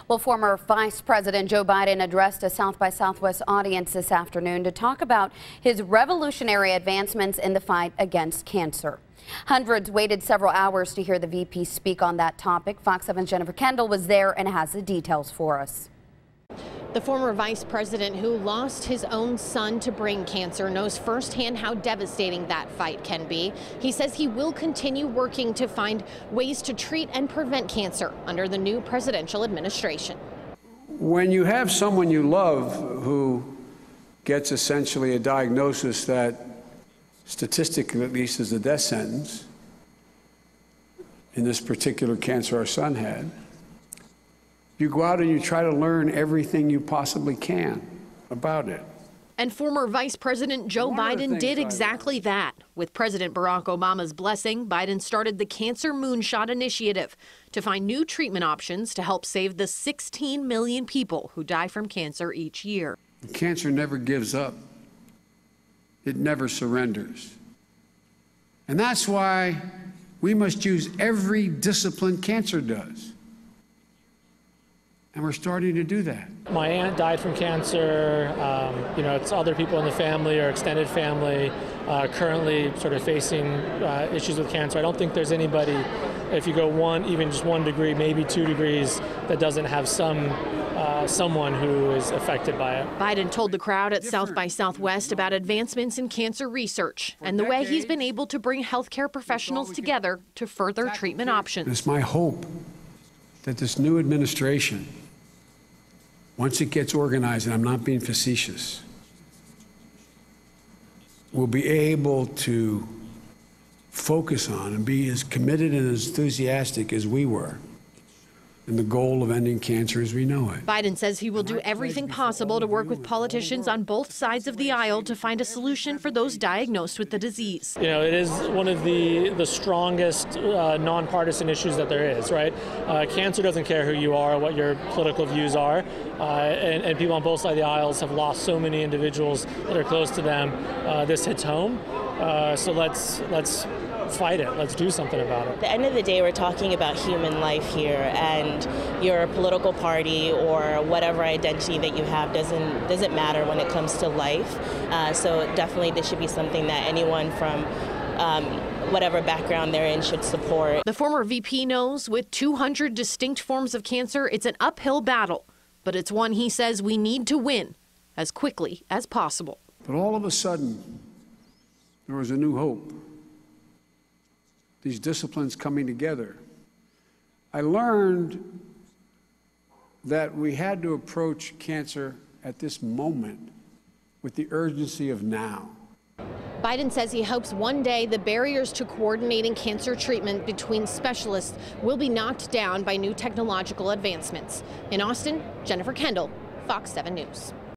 Well, former Vice President Joe Biden addressed a South by Southwest audience this afternoon to talk about his revolutionary advancements in the fight against cancer. Hundreds waited several hours to hear the VP speak on that topic. Fox 7's Jennifer Kendall was there and has the details for us. The former vice president who lost his own son to brain cancer knows firsthand how devastating that fight can be. He says he will continue working to find ways to treat and prevent cancer under the new presidential administration. When you have someone you love who gets essentially a diagnosis that statistically at least is a death sentence, in this particular cancer our son had, you go out and you try to learn everything you possibly can about it. And former Vice President Joe Biden did exactly that. With President Barack Obama's blessing, Biden started the Cancer Moonshot Initiative to find new treatment options to help save the 16 million people who die from cancer each year. Cancer never gives up. It never surrenders. And that's why we must use every discipline cancer does. And we're starting to do that. My aunt died from cancer. It's other people in the family or extended family currently sort of facing issues with cancer. I don't think there's anybody, if you go even just 1 degree, maybe 2 degrees, that doesn't have someone who is affected by it. Biden told the crowd at South by Southwest about advancements in cancer research and the way he's been able to bring healthcare professionals together to further treatment options. It's my hope that this new administration, once it gets organized, and I'm not being facetious, will be able to focus on and be as committed and as enthusiastic as we were in the goal of ending cancer as we know it. Biden says he will do everything possible to work with politicians on both sides of the aisle to find a solution for those diagnosed with the disease. It is one of the strongest nonpartisan issues that there is, right? Cancer doesn't care who you are, what your political views are, and people on both sides of the aisles have lost so many individuals that are close to them. This hits home, so let's fight it. Let's do something about it. At the end of the day, we're talking about human life here, and your political party or whatever identity that you have doesn't matter when it comes to life. So definitely this should be something that anyone from whatever background they're in should support. The former VP knows with 200 distinct forms of cancer, it's an uphill battle, but it's one he says we need to win as quickly as possible. But all of a sudden, there was a new hope. These disciplines coming together. I learned that we had to approach cancer at this moment with the urgency of now. Biden says he hopes one day the barriers to coordinating cancer treatment between specialists will be knocked down by new technological advancements. In Austin, Jennifer Kendall, Fox 7 News.